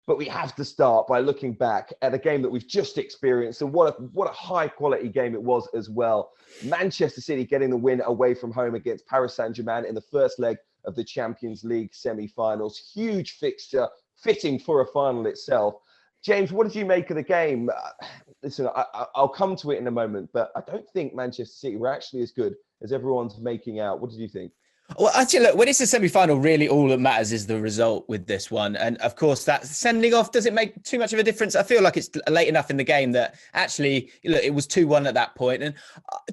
But we have to start by looking back at a game that we've just experienced, and what a high quality game it was as well. Manchester City getting the win away from home against Paris Saint-Germain in the first leg of the Champions League semi-finals. Huge fixture, fitting for a final itself. James, what did you make of the game? Listen, I'll come to it in a moment, but I don't think Manchester City were actually as good as everyone's making out. What did you think? Well, actually, look, when it's a semi-final, really all that matters is the result with this one. And of course, that sending off doesn't make too much of a difference. I feel like it's late enough in the game that actually, look, it was 2-1 at that point. And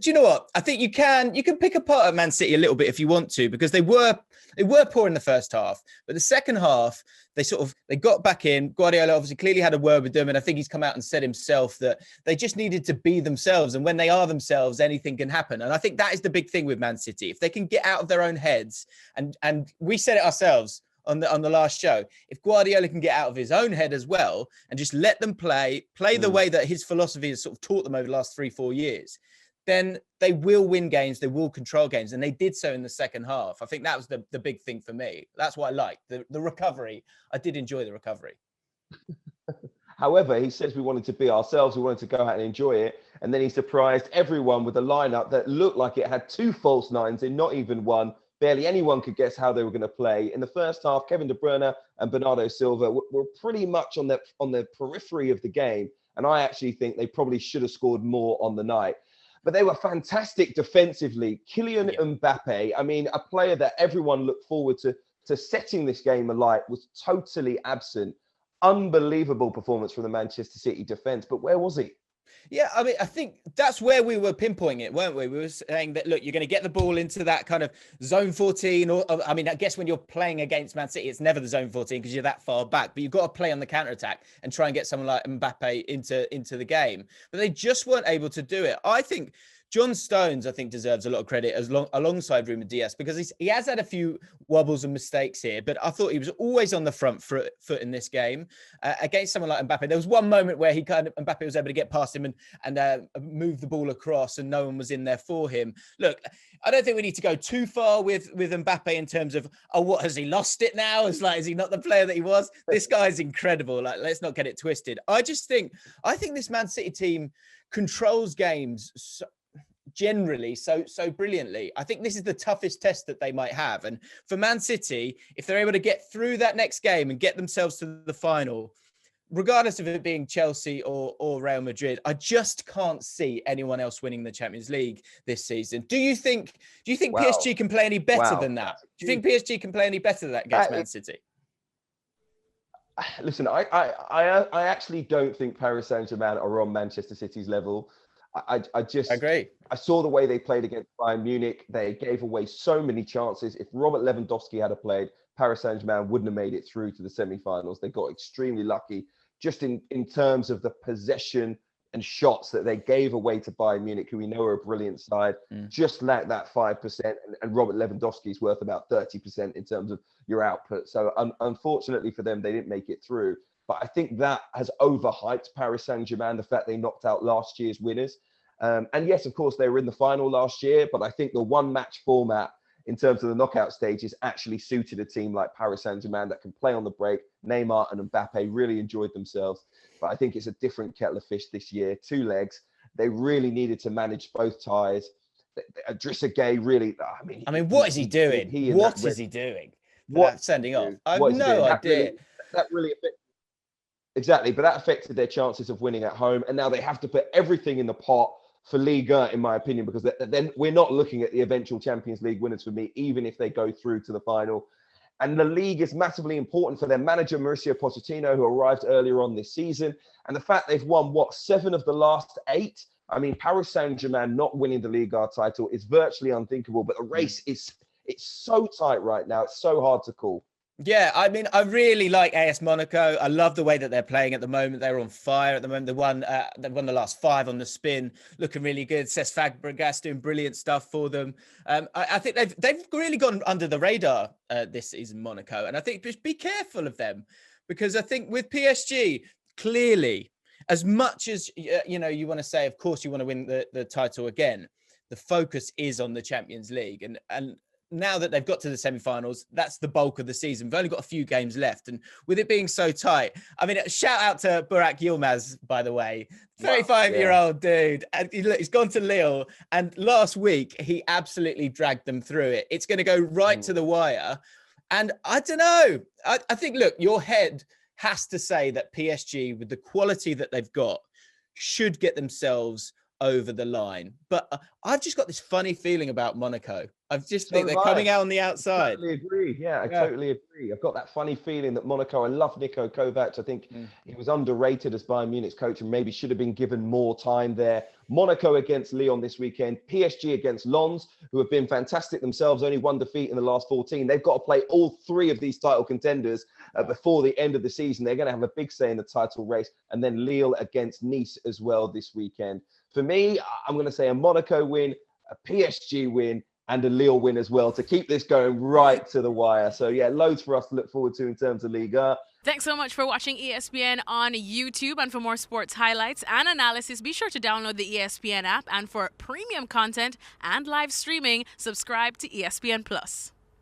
do you know what? I think you can pick apart at Man City a little bit if you want to, because they were poor in the first half. But the second half, they got back in. Guardiola obviously clearly had a word with them. And I think he's come out and said himself that they just needed to be themselves. And when they are themselves, anything can happen. And I think that is the big thing with Man City. If they can get out of their own heads, and we said it ourselves on the last show, if Guardiola can get out of his own head as well and just let them play the way that his philosophy has sort of taught them over the last 3-4 years, then they will win games, they will control games, and they did so in the second half. I think that was the big thing for me. That's what I liked, the recovery. I did enjoy the recovery. However, he says we wanted to be ourselves, we wanted to go out and enjoy it, and then he surprised everyone with a lineup that looked like it had 2 false nines in, not even one. Barely anyone could guess how they were going to play. In the first half, Kevin De Bruyne and Bernardo Silva were pretty much on the periphery of the game, and I actually think they probably should have scored more on the night. But they were fantastic defensively. Kylian Mbappe, I mean, a player that everyone looked forward to setting this game alight, was totally absent. Unbelievable performance from the Manchester City defence. But where was he? Yeah, I mean, I think that's where we were pinpointing it, weren't we? We were saying that, look, you're going to get the ball into that kind of zone 14. Or, I mean, I guess when you're playing against Man City, it's never the zone 14 because you're that far back. But you've got to play on the counter-attack and try and get someone like Mbappe into the game. But they just weren't able to do it. I think John Stones, I think, deserves a lot of credit alongside Ruben Dias, because he has had a few wobbles and mistakes here, but I thought he was always on the front foot in this game against someone like Mbappe. There was one moment where Mbappe was able to get past him and move the ball across, and no one was in there for him. Look, I don't think we need to go too far with Mbappe in terms of, what, has he lost it now? Is he not the player that he was? This guy's incredible. Like, let's not get it twisted. I think this Man City team controls games generally so brilliantly. I think this is the toughest test that they might have. And for Man City, if they're able to get through that next game and get themselves to the final, regardless of it being Chelsea or Real Madrid, I just can't see anyone else winning the Champions League this season. Do you think Wow. PSG can play any better than that? Do you think PSG can play any better than that against Man City? Listen, I actually don't think Paris Saint-Germain are on Manchester City's level. I agree. I saw the way they played against Bayern Munich. They gave away so many chances. If Robert Lewandowski had played, Paris Saint-Germain wouldn't have made it through to the semi-finals. They got extremely lucky just in terms of the possession and shots that they gave away to Bayern Munich, who we know are a brilliant side. Just lacked that 5%, and Robert Lewandowski is worth about 30% in terms of your output. So unfortunately for them, they didn't make it through. But I think that has overhyped Paris Saint-Germain, the fact they knocked out last year's winners. And yes, of course, they were in the final last year, but I think the one-match format in terms of the knockout stages actually suited a team like Paris Saint-Germain that can play on the break. Neymar and Mbappe really enjoyed themselves. But I think it's a different kettle of fish this year. 2 legs. They really needed to manage both ties. Idrissa Gueye really, I mean, what is he doing? What is he doing? What sending off? I have no idea. That really affected. Exactly, but that affected their chances of winning at home. And now they have to put everything in the pot for Liga, in my opinion, because then we're not looking at the eventual Champions League winners for me, even if they go through to the final. And the league is massively important for their manager, Mauricio Pochettino, who arrived earlier on this season. And the fact they've won, 7 of the last 8? I mean, Paris Saint-Germain not winning the Liga title is virtually unthinkable, but the race it's so tight right now. It's so hard to call. Yeah, I mean, I really like AS Monaco. I love the way that they're playing at the moment. They're on fire at the moment. They won the last 5 on the spin, looking really good. Cesc Fabregas doing brilliant stuff for them. I think they've really gone under the radar this season, Monaco. And I think just be careful of them, because I think with PSG, clearly, as much as you want to say, of course, you want to win the title again, the focus is on the Champions League, and now that they've got to the semi-finals, that's the bulk of the season. We've only got a few games left. And with it being so tight, I mean, shout out to Burak Yilmaz, by the way, 35-year-old dude. And he's gone to Lille. And last week, he absolutely dragged them through it. It's going to go right to the wire. And I don't know. I think, look, your head has to say that PSG, with the quality that they've got, should get themselves over the line. But I've just got this funny feeling about Monaco. I just think they're coming out on the outside. I totally agree. Yeah, I totally agree. I've got that funny feeling that Monaco, I love Niko Kovac. I think he was underrated as Bayern Munich's coach and maybe should have been given more time there. Monaco against Lyon this weekend. PSG against Lens, who have been fantastic themselves, only one defeat in the last 14. They've got to play all three of these title contenders before the end of the season. They're going to have a big say in the title race. And then Lille against Nice as well this weekend. For me, I'm going to say a Monaco win, a PSG win, and a Lille win as well to keep this going right to the wire. So, yeah, loads for us to look forward to in terms of Liga. Thanks so much for watching ESPN on YouTube. And for more sports highlights and analysis, be sure to download the ESPN app. And for premium content and live streaming, subscribe to ESPN Plus.